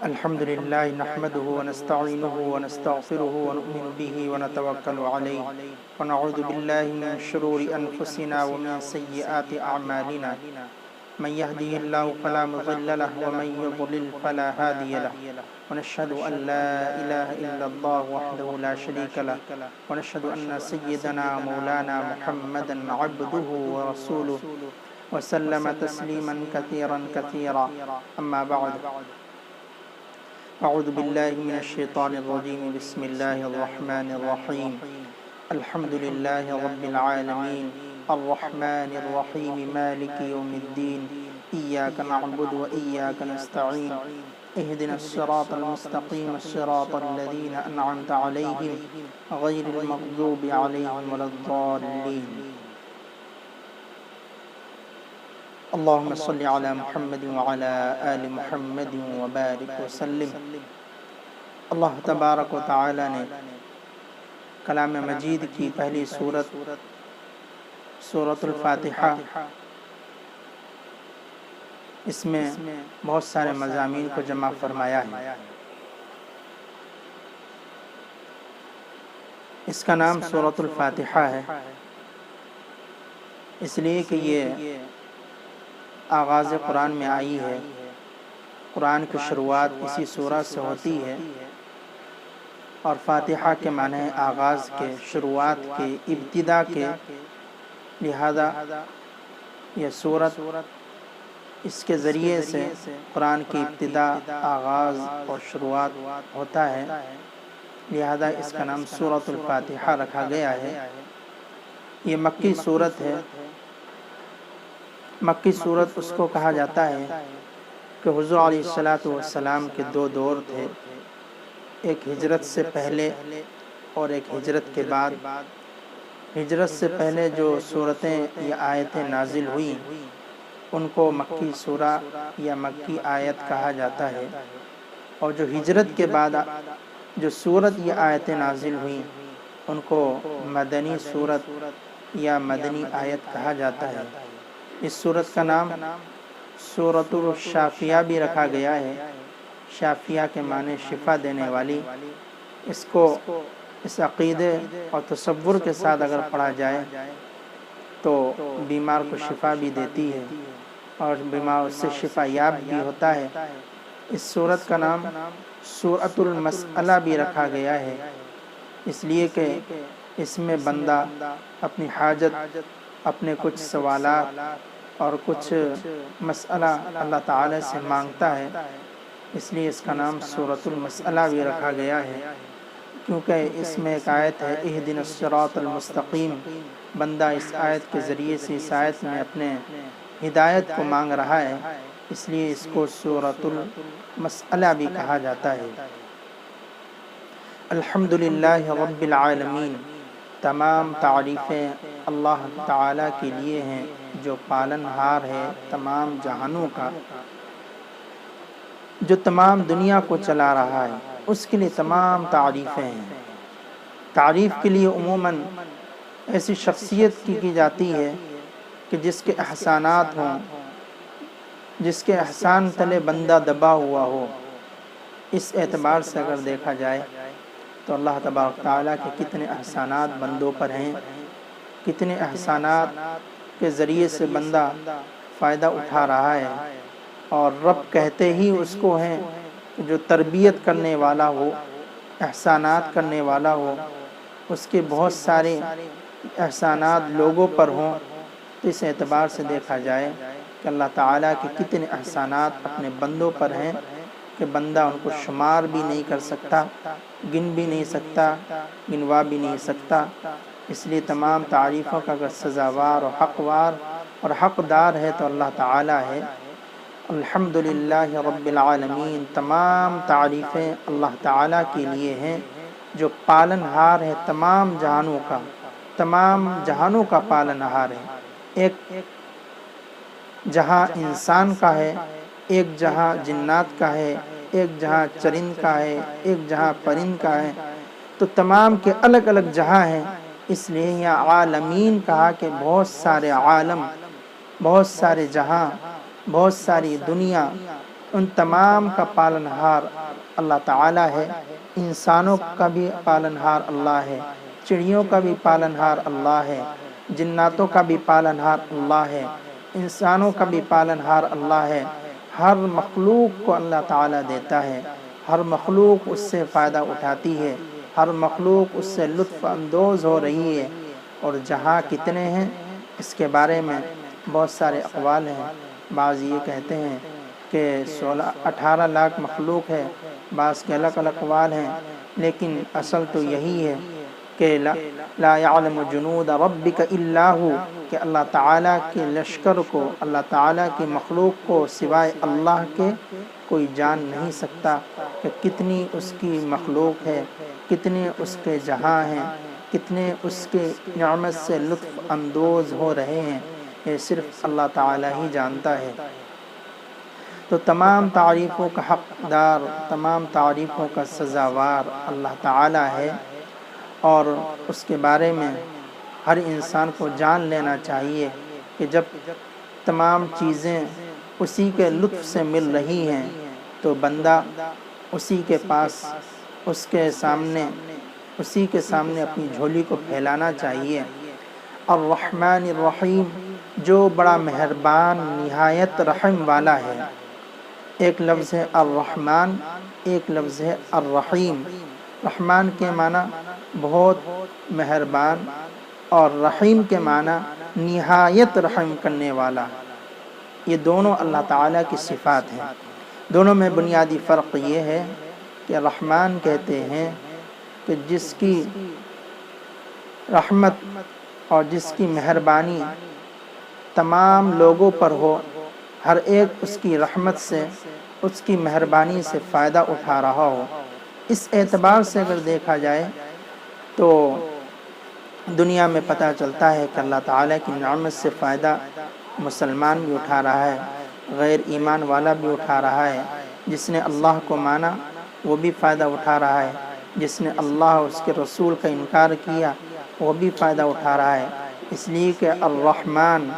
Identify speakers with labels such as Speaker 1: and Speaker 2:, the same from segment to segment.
Speaker 1: الحمد لله نحمده ونستعينه ونستغفره ونؤمن به ونتوكل عليه ونعوذ بالله من شرور أنفسنا ومن سيئات أعمالنا من يهده الله فلا مضل له ومن يضلل فلا هادي له ونشهد أن لا إله إلا الله وحده لا شريك له ونشهد أن سيدنا مولانا محمدا عبده ورسوله وسلم تسليما كثيرا كثيرا أما بعد أعوذ بالله من الشيطان الرجيم بسم الله الرحمن الرحيم الحمد لله رب العالمين الرحمن الرحيم مالك يوم الدين إياك نعبد وإياك نستعين اهدنا الصراط المستقيم الصراط الذين أنعمت عليهم غير المغضوب عليهم ولا الضالين اللهم صل على محمد وعلى آل محمد وبارك وسلم۔ اللہ تبارک و تعالی نے کلام مجید کی پہلی سورۃ الفاتحہ، اس میں بہت سارے مضامین کو جمع فرمایا ہے۔ اس کا نام سورۃ الفاتحہ ہے اس لیے کہ یہ آغاز قرآن میں آئی ہے۔ قرآن کی شروعات اسی سورہ سے ہوتی ہے، اور فاتحہ کے معنی ہے آغاز کے، شروعات کے، ابتدا کے، لہذا یہ سورت اس کے ذریعے سے قرآن کی ابتدا، آغاز اور شروعات ہوتا ہے، لہذا اس کا نام سورۃ الفاتحہ رکھا گیا ہے۔ یہ مکی سورت ہے۔ مکی سورت اس کو کہا جاتا ہے کہ حضور علیہ السلام کے دو دور تھے، ایک ہجرت سے پہلے اور ایک ہجرت کے بعد۔ ہجرت سے پہلے جو صورتیں یا آیتیں نازل ہوئیں ان کو مکی سورہ یا مکی آیت کہا جاتا ہے، اور جو ہجرت کے بعد جو سورت یا آیتیں نازل ہوئیں ان کو مدنی سورت یا مدنی آیت کہا جاتا ہے۔ اس سورت کا نام سورۃ الشافیہ بھی رکھا گیا ہے۔ شافیہ کے معنی شفا دینے والی۔ اس کو اس عقیدے اور تصور کے ساتھ اگر پڑھا جائے تو بیمار کو شفا بھی دیتی ہے اور بیمار اس سے شفا یاب بھی ہوتا ہے۔ اس سورت کا نام سورۃ المسئلہ بھی رکھا گیا ہے، اس لیے کہ اس میں بندہ اپنی حاجت، اپنے کچھ سوالات اور کچھ مسئلہ اللہ تعالی سے مانگتا ہے، اس لیے اس کا نام سورۃ المسئلہ بھی رکھا گیا ہے، کیونکہ اس میں ایک آیت ہے اہدنا الصراط المستقیم۔ بندہ اس آیت کے ذریعے سے اس آیت میں اپنے ہدایت کو مانگ رہا ہے، اس لیے اس کو سورۃ المسئلہ بھی کہا جاتا ہے۔ الحمدللہ رب العالمین، تمام تعریفیں اللہ تعالیٰ کے لیے ہیں جو پالن ہار ہے تمام جہانوں کا، جو تمام دنیا کو چلا رہا ہے، اس کے لیے تمام تعریفیں ہیں۔ تعریف کے لیے عموماً ایسی شخصیت کی جاتی ہے کہ جس کے احسانات ہوں، جس کے احسان تلے بندہ دبا ہوا ہو۔ اس اعتبار سے اگر دیکھا جائے تو اللہ تبارک تعالیٰ کے کتنے احسانات بندوں پر ہیں، کتنے احسانات کے ذریعے سے بندہ فائدہ اٹھا رہا ہے، اور رب کہتے ہی اس کو ہیں جو تربیت کرنے والا ہو، احسانات کرنے والا ہو، اس کے بہت سارے احسانات لوگوں پر ہوں، تو اس اعتبار سے دیکھا جائے کہ اللہ تعالیٰ کے کتنے احسانات اپنے بندوں پر ہیں کہ بندہ ان کو شمار بھی نہیں کر سکتا، گن بھی نہیں سکتا، گنوا بھی نہیں سکتا۔ اس لیے تمام تعریفوں کا اگر سزاوار اور حقوار اور حقدار ہے تو اللہ تعالیٰ ہے۔ الحمدللہ رب العالمین، تمام تعریفیں اللہ تعالیٰ کے لیے ہیں جو پالن ہار ہے تمام جہانوں کا، تمام جہانوں کا پالن ہار ہے۔ ایک جہاں انسان کا ہے، ایک جہاں جنات کا ہے، ایک جہاں چرند کا ہے، ایک جہاں پرند کا ہے، تو تمام کے الگ الگ جہاں ہیں، اس لیے یہاں عالمین کہا کہ بہت سارے عالم، بہت سارے جہاں، بہت ساری دنیا، ان تمام کا پالنہار اللہ تعالیٰ ہے۔ انسانوں کا بھی پالنہار اللہ ہے، چڑیوں کا بھی پالنہار اللہ ہے، جناتوں کا بھی پالنہار اللہ ہے، انسانوں کا بھی پالنہار اللہ ہے۔ ہر مخلوق کو اللہ تعالیٰ دیتا ہے، ہر مخلوق اس سے فائدہ اٹھاتی ہے، ہر مخلوق اس سے لطف اندوز ہو رہی ہے۔ اور جہاں کتنے ہیں اس کے بارے میں بہت سارے اقوال ہیں۔ بعض یہ کہتے ہیں کہ 18 لاکھ مخلوق ہے، بعض کے الگ الگ اقوال ہیں، لیکن اصل تو یہی ہے کہ لا یعلم جنود ربک الا ہو، کہ اللہ تعالیٰ کے لشکر کو، اللہ تعالیٰ کی مخلوق کو سوائے اللہ کے کوئی جان نہیں سکتا کہ کتنی اس کی مخلوق ہے، کتنے اس کے جہاں ہیں، کتنے اس کے نعمت سے لطف اندوز ہو رہے ہیں، یہ صرف اللہ تعالیٰ ہی جانتا ہے۔ تو تمام تعریفوں کا حقدار، تمام تعریفوں کا سزاوار اللہ تعالیٰ ہے، اور اس کے بارے میں ہر انسان کو جان لینا چاہیے کہ جب تمام چیزیں اسی کے لطف سے مل رہی ہیں تو بندہ اسی کے پاس، اس کے سامنے، اسی کے سامنے اپنی جھولی کو پھیلانا چاہیے۔ الرحمن الرحیم، جو بڑا مہربان نہایت رحم والا ہے۔ ایک لفظ ہے الرحمن، ایک لفظ ہے الرحیم۔ رحمان کے معنی بہت مہربان، اور رحیم کے معنی نہایت رحم کرنے والا۔ یہ دونوں اللہ تعالیٰ کی صفات ہیں۔ دونوں میں بنیادی فرق یہ ہے کہ رحمان کہتے ہیں کہ جس کی رحمت اور جس کی مہربانی تمام لوگوں پر ہو، ہر ایک اس کی رحمت سے، اس کی مہربانی سے فائدہ اٹھا رہا ہو۔ اس اعتبار سے اگر دیکھا جائے تو دنیا میں پتہ چلتا ہے کہ اللہ تعالیٰ کی نعمت سے فائدہ مسلمان بھی اٹھا رہا ہے، غیر ایمان والا بھی اٹھا رہا ہے۔ جس نے اللہ کو مانا وہ بھی فائدہ اٹھا رہا ہے، جس نے اللہ اور اس کے رسول کا انکار کیا وہ بھی فائدہ اٹھا رہا ہے۔ اس لیے کہ الرحمن،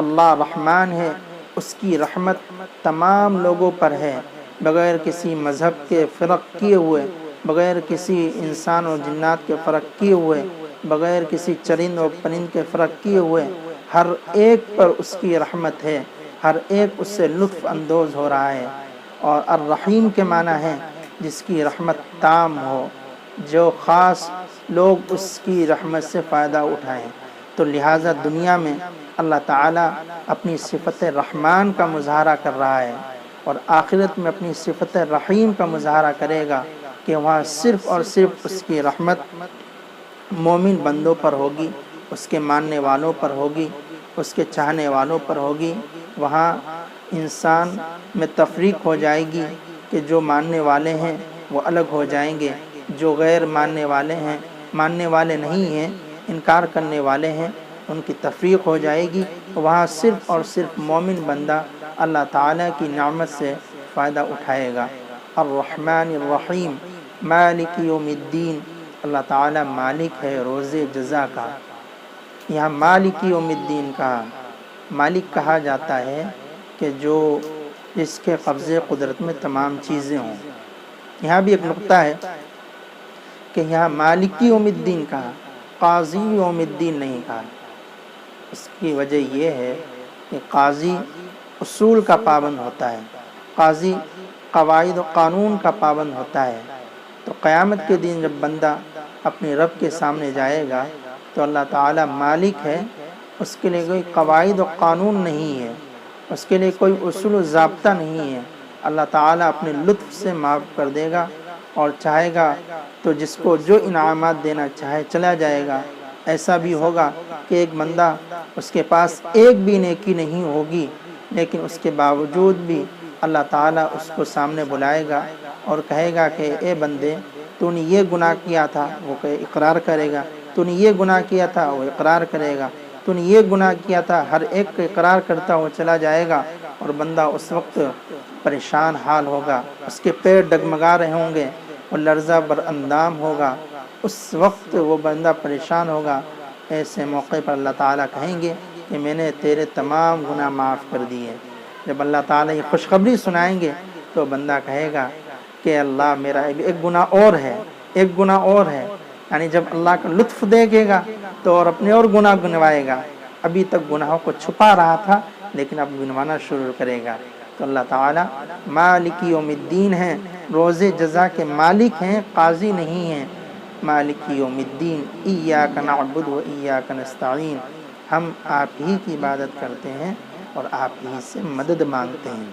Speaker 1: اللہ رحمان ہے، اس کی رحمت تمام لوگوں پر ہے، بغیر کسی مذہب کے فرق کیے ہوئے، بغیر کسی انسان اور جنات کے فرق کیے ہوئے، بغیر کسی چرند اور پرند کے فرق کیے ہوئے، ہر ایک پر اس کی رحمت ہے، ہر ایک اس سے لطف اندوز ہو رہا ہے۔ اور الرحیم کے معنی ہے جس کی رحمت تام ہو، جو خاص لوگ اس کی رحمت سے فائدہ اٹھائیں۔ تو لہٰذا دنیا میں اللہ تعالیٰ اپنی صفت رحمان کا مظاہرہ کر رہا ہے، اور آخرت میں اپنی صفت رحیم کا مظاہرہ کرے گا کہ وہاں صرف اور صرف اس کی رحمت مومن بندوں پر ہوگی، اس کے ماننے والوں پر ہوگی، اس کے چاہنے والوں پر ہوگی۔ وہاں انسان میں تفریق ہو جائے گی کہ جو ماننے والے ہیں وہ الگ ہو جائیں گے، جو غیر ماننے والے ہیں، ماننے والے نہیں ہیں، انکار کرنے والے ہیں، ان کی تفریق ہو جائے گی۔ وہاں صرف اور صرف مومن بندہ اللہ تعالیٰ کی نعمت سے فائدہ اٹھائے گا۔ الرحمن الرحیم، مالک یوم الدین، اللہ تعالیٰ مالک ہے روز جزا کا۔ یہاں مالک یوم الدین کا مالک کہا جاتا ہے کہ جو جس کے قبضے قدرت میں تمام چیزیں ہوں۔ یہاں بھی ایک نقطہ ہے کہ یہاں مالک یوم الدین کہا، قاضی یوم الدین نہیں کہا۔ اس کی وجہ یہ ہے کہ قاضی اصول کا پابند ہوتا ہے، قاضی قواعد و قانون کا پابند ہوتا ہے۔ تو قیامت کے دن جب بندہ اپنے رب کے سامنے جائے گا تو اللہ تعالیٰ مالک ہے، اس کے لیے کوئی قواعد و قانون نہیں ہے، اس کے لیے کوئی اصول و ضابطہ نہیں ہے۔ اللہ تعالیٰ اپنے لطف سے معاف کر دے گا، اور چاہے گا تو جس کو جو انعامات دینا چاہے چلا جائے گا۔ ایسا بھی ہوگا کہ ایک بندہ اس کے پاس ایک بھی نیکی نہیں ہوگی، لیکن اس کے باوجود بھی اللہ تعالیٰ اس کو سامنے بلائے گا اور کہے گا کہ اے بندے، تو نے یہ گناہ کیا تھا، وہ اقرار کرے گا، تو نے یہ گناہ کیا تھا، وہ اقرار کرے گا، تو نے یہ گناہ کیا تھا، ہر ایک کو اقرار کرتا وہ چلا جائے گا۔ اور بندہ اس وقت پریشان حال ہوگا، اس کے پیر ڈگمگا رہے ہوں گے، وہ لرزہ بر اندام ہوگا، اس وقت وہ بندہ پریشان ہوگا۔ ایسے موقع پر اللہ تعالیٰ کہیں گے کہ میں نے تیرے تمام گناہ معاف کر دیے۔ جب اللہ تعالیٰ یہ خوشخبری سنائیں گے تو بندہ کہے گا کہ اللہ میرا ایک گناہ اور ہے، ایک گناہ اور ہے، یعنی جب اللہ کا لطف دیکھے گا تو اور اپنے اور گناہ گنوائے گا، ابھی تک گناہوں کو چھپا رہا تھا لیکن اب گنوانا شروع کرے گا۔ تو اللہ تعالیٰ مالک یوم الدین ہیں، روز جزا کے مالک ہیں، قاضی نہیں ہیں۔ مالک یوم الدین ایاک نعبد و ایاک نستعین، ہم آپ ہی کی عبادت کرتے ہیں اور آپ ہی سے مدد مانگتے ہیں۔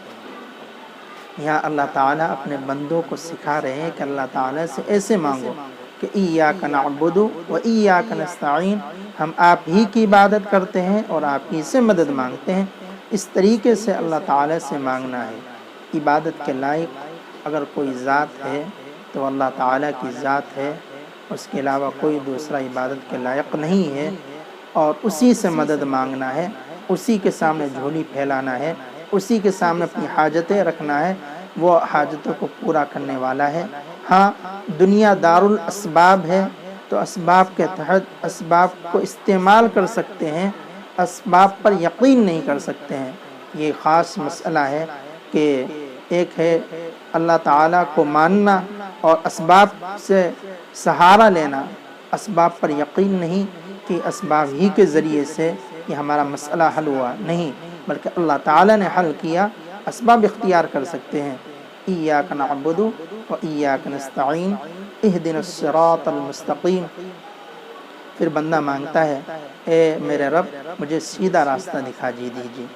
Speaker 1: یہاں اللہ تعالیٰ اپنے بندوں کو سکھا رہے ہیں کہ اللہ تعالیٰ سے ایسے مانگو کہ ایاک نعبد و ایاک نستعین، ہم آپ ہی کی عبادت کرتے ہیں اور آپ ہی سے مدد مانگتے ہیں۔ اس طریقے سے اللہ تعالیٰ سے مانگنا ہے۔ عبادت کے لائق اگر کوئی ذات ہے تو اللہ تعالیٰ کی ذات ہے، اس کے علاوہ کوئی دوسرا عبادت کے لائق نہیں ہے، اور اسی سے مدد مانگنا ہے، اسی کے سامنے جھولی پھیلانا ہے، اسی کے سامنے اپنی حاجتیں رکھنا ہے، وہ حاجتوں کو پورا کرنے والا ہے۔ ہاں دنیا دار الاسباب ہے تو اسباب کے تحت اسباب کو استعمال کر سکتے ہیں، اسباب پر یقین نہیں کر سکتے ہیں۔ یہ خاص مسئلہ ہے کہ ایک ہے اللہ تعالیٰ کو ماننا اور اسباب سے سہارا لینا، اسباب پر یقین نہیں کہ اسباب ہی کے ذریعے سے یہ ہمارا مسئلہ حل ہوا، نہیں، بلکہ اللہ تعالیٰ نے حل کیا، اسباب اختیار کر سکتے ہیں۔ ایاک نعبد و ایاک نستعین اہدنا الصراط المستقیم۔ پھر بندہ مانگتا ہے اے میرے رب مجھے سیدھا راستہ دکھا دیجیے،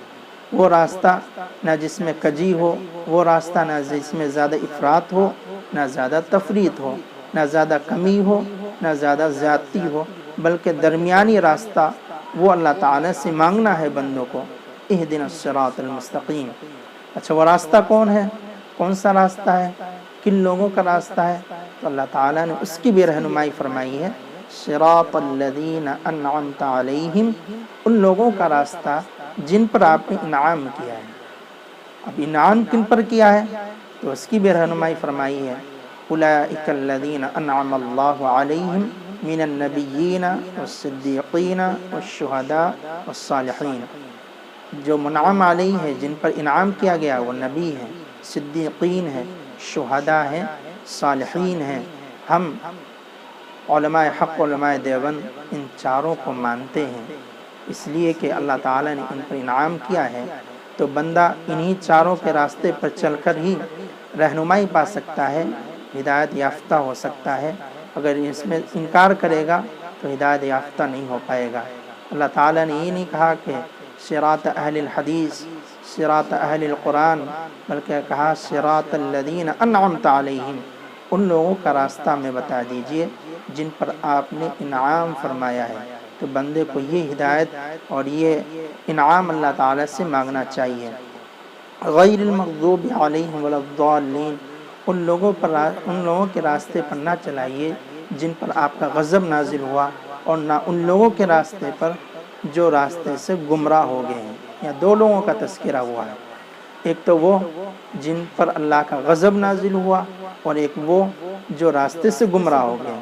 Speaker 1: وہ راستہ نہ جس میں کجی ہو، وہ راستہ نہ جس میں زیادہ افراط ہو، نہ زیادہ تفریط ہو، نہ زیادہ کمی ہو، نہ زیادہ زیادتی ہو، بلکہ درمیانی راستہ وہ اللہ تعالیٰ سے مانگنا ہے بندوں کو۔ اہدنا الصراط المستقیم۔ اچھا وہ راستہ کون ہے؟ کون سا راستہ ہے؟ کن لوگوں کا راستہ ہے؟ تو اللہ تعالیٰ نے اس کی بھی رہنمائی فرمائی ہے، صراط الذین انعمت علیہم، ان لوگوں کا راستہ جن پر آپ نے انعام کیا ہے۔ اب انعام کن پر کیا ہے تو اس کی بھی رہنمائی فرمائی ہے، اولئک الذین انعم اللہ علیہم من النبیین والصدیقین والشہداء والصالحین۔ جو منعم علیہ ہے، جن پر انعام کیا گیا، وہ نبی ہیں، صدیقین ہیں، شہداء ہیں، صالحین ہیں۔ ہم علماء حق علماء دیوبند ان چاروں کو مانتے ہیں، اس لیے کہ اللہ تعالیٰ نے ان پر انعام کیا ہے، تو بندہ انہی چاروں کے راستے پر چل کر ہی رہنمائی پا سکتا ہے، ہدایت یافتہ ہو سکتا ہے۔ اگر اس میں انکار کرے گا تو ہدایت یافتہ نہیں ہو پائے گا۔ اللہ تعالیٰ نے یہ نہیں کہا کہ صراط اہل الحدیث، صراط اہل القرآن، بلکہ کہا صراط الذین انعمت علیہم، ان لوگوں کا راستہ میں بتا دیجئے جن پر آپ نے انعام فرمایا ہے۔ تو بندے کو یہ ہدایت اور یہ انعام اللہ تعالیٰ سے مانگنا چاہیے۔ غیر المغضوب علیہم ولا الضالین، ان لوگوں کے راستے پر نہ چلائیے جن پر آپ کا غضب نازل ہوا، اور نہ ان لوگوں کے راستے پر جو راستے سے گمراہ ہو گئے ہیں۔ یا دو لوگوں کا تذکرہ ہوا ہے، ایک تو وہ جن پر اللہ کا غضب نازل ہوا، اور ایک وہ جو راستے سے گمراہ ہو گئے۔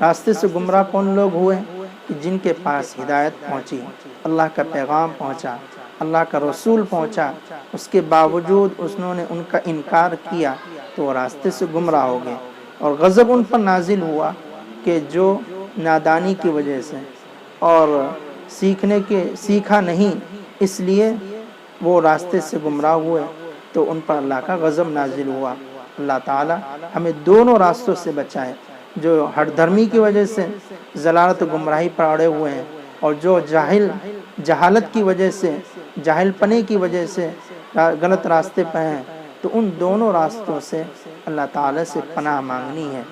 Speaker 1: راستے سے گمراہ کون لوگ ہوئے؟ کہ جن کے پاس ہدایت پہنچی، اللہ کا پیغام پہنچا، اللہ کا رسول پہنچا، اس کے باوجود انہوں نے ان کا انکار کیا تو وہ راستے سے گمراہ ہو گئے۔ اور غضب ان پر نازل ہوا کہ جو نادانی کی وجہ سے اور سیکھا نہیں، اس لیے وہ راستے سے گمراہ ہوئے، تو ان پر اللہ کا غضب نازل ہوا۔ اللہ تعالی ہمیں دونوں راستوں سے بچائے، جو ہٹ دھرمی کی وجہ سے ضلالت و گمراہی پر اڑے ہوئے ہیں، اور جو جہالت کی وجہ سے، جاہل پنے کی وجہ سے غلط راستے پہ ہیں، تو ان دونوں راستوں سے اللہ تعالی سے پناہ مانگنی ہے۔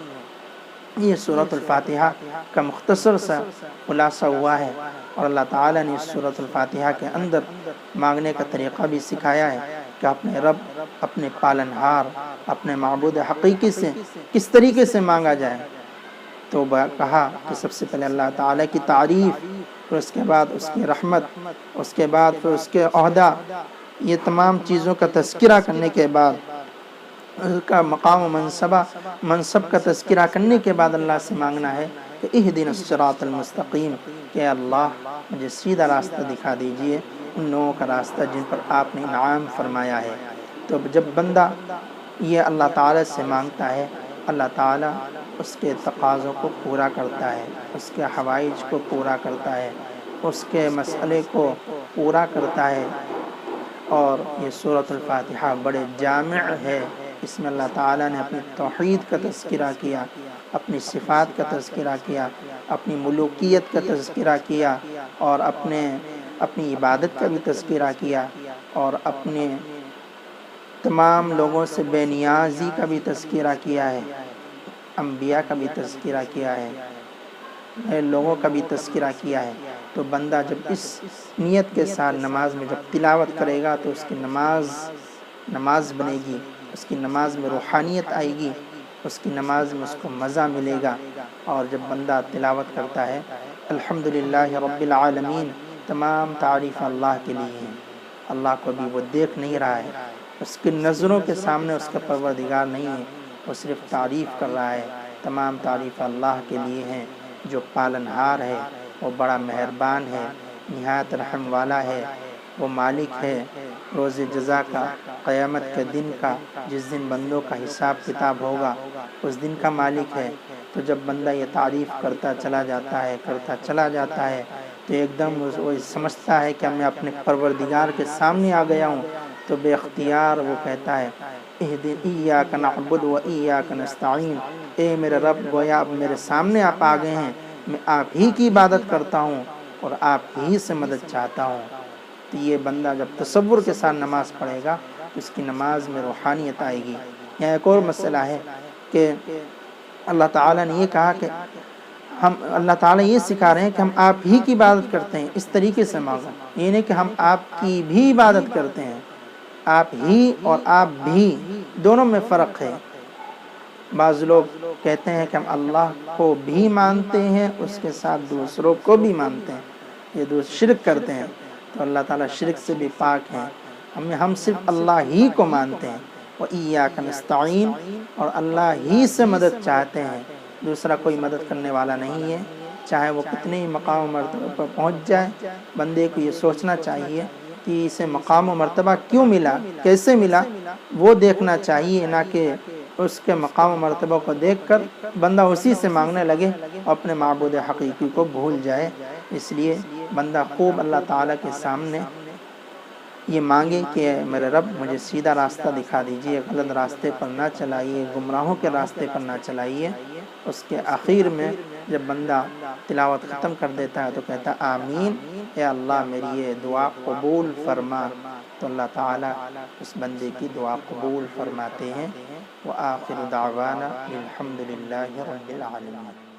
Speaker 1: یہ سورۃ الفاتحہ کا مختصر سا خلاصہ ہوا ہے، اور اللہ تعالیٰ نے اس سورۃ الفاتحہ کے اندر مانگنے کا طریقہ بھی سکھایا ہے کہ اپنے رب، اپنے پالنہار، اپنے معبود حقیقی سے کس طریقے سے مانگا جائے۔ تو کہا کہ سب سے پہلے اللہ تعالیٰ کی تعریف، پھر اس کے بعد اس کی رحمت، اس کے بعد پھر اس کے عہدہ، یہ تمام چیزوں کا تذکرہ کرنے کے بعد، اس کا مقام و منصب کا تذکرہ کرنے کے بعد اللہ سے مانگنا ہے کہ اہدنا الصراط المستقیم، کہ اللہ مجھے سیدھا راستہ دکھا دیجئے، ان لوگوں کا راستہ جن پر آپ نے انعام فرمایا ہے۔ تو جب بندہ یہ اللہ تعالیٰ سے مانگتا ہے، اللہ تعالیٰ اس کے تقاضوں کو پورا کرتا ہے، اس کے حوائج کو پورا کرتا ہے، اس کے مسئلے کو پورا کرتا ہے۔ اور یہ سورۃ الفاتحہ بڑے جامع ہے، اس میں اللہ تعالیٰ نے اپنی توحید کا تذکرہ کیا، اپنی صفات کا تذکرہ کیا، اپنی ملوکیت کا تذکرہ کیا، اور اپنی عبادت کا بھی تذکرہ کیا، اور اپنے تمام لوگوں سے بے نیازی کا بھی تذکرہ کیا ہے، انبیاء کا بھی تذکرہ کیا ہے، نئے لوگوں کا بھی تذکرہ کیا ہے۔ تو بندہ جب اس نیت کے ساتھ نماز میں جب تلاوت کرے گا تو اس کی نماز بنے گی، اس کی نماز میں روحانیت آئے گی، اس کی نماز میں اس کو مزہ ملے گا۔ اور جب بندہ تلاوت کرتا ہے الحمدللہ رب العالمین، تمام تعریف اللہ کے لیے ہیں، اللہ کو بھی وہ دیکھ نہیں رہا ہے، اس کی نظروں کے سامنے اس کا پروردگار نہیں ہے، وہ صرف تعریف کر رہا ہے۔ تمام تعریف اللہ کے لیے ہیں جو پالنہار ہے، وہ بڑا مہربان ہے، نہایت رحم والا ہے، وہ مالک ہے روز جزا کا، قیامت کے دن کا، جس دن بندوں کا حساب کتاب ہوگا، اس دن کا مالک ہے۔ تو جب بندہ یہ تعریف کرتا چلا جاتا ہے تو ایک دم وہ سمجھتا ہے کہ میں اپنے پروردگار کے سامنے آ گیا ہوں، تو بے اختیار وہ کہتا ہے ایاک نعبد و ایاک نستعین، اے میرے رب، گویا اب میرے سامنے آپ آ گئے ہیں، میں آپ ہی کی عبادت کرتا ہوں اور آپ ہی سے مدد چاہتا ہوں۔ تو یہ بندہ جب تصور کے ساتھ نماز پڑھے گا تو اس کی نماز میں روحانیت آئے گی۔ یہاں ایک اور مسئلہ ہے کہ اللہ تعالیٰ نے یہ کہا کہ اللہ تعالیٰ یہ سکھا رہے ہیں کہ ہم آپ ہی کی عبادت کرتے ہیں، اس طریقے سے مانگو، یہ نہیں کہ ہم آپ کی بھی عبادت کرتے ہیں۔ آپ ہی اور آپ بھی دونوں میں فرق ہے۔ بعض لوگ کہتے ہیں کہ ہم اللہ کو بھی مانتے ہیں، اس کے ساتھ دوسروں کو بھی مانتے ہیں، یہ شرک کرتے ہیں۔ تو اللہ تعالیٰ شرک سے بھی پاک ہیں، ہم صرف اللہ ہی کو مانتے ہیں، وَإِيَّاكَ نَسْتَعِينُ، اور اللہ ہی سے مدد چاہتے ہیں، دوسرا کوئی مدد کرنے والا نہیں ہے، چاہے وہ کتنے ہی مقام و مرتبہ پر پہنچ جائے۔ بندے کو یہ سوچنا چاہیے کہ اسے مقام و مرتبہ کیوں ملا، کیسے ملا، وہ دیکھنا چاہیے، نہ کہ اس کے مقام و مرتبہ کو دیکھ کر بندہ اسی سے مانگنے لگے اور اپنے معبود حقیقی کو بھول جائے۔ اس لیے بندہ خوب اللہ تعالیٰ کے سامنے یہ مانگے کہ میرے رب مجھے سیدھا راستہ دکھا دیجئے، غلط راستے پر نہ چلائیے، گمراہوں کے راستے پر نہ چلائیے۔ اس کے آخر میں جب بندہ تلاوت ختم کر دیتا ہے تو کہتا آمین، اے اللہ میری یہ دعا قبول فرما، تو اللہ تعالیٰ اس بندے کی دعا قبول فرماتے ہیں۔ وآخر دعوانا الحمدللہ رب العالمین۔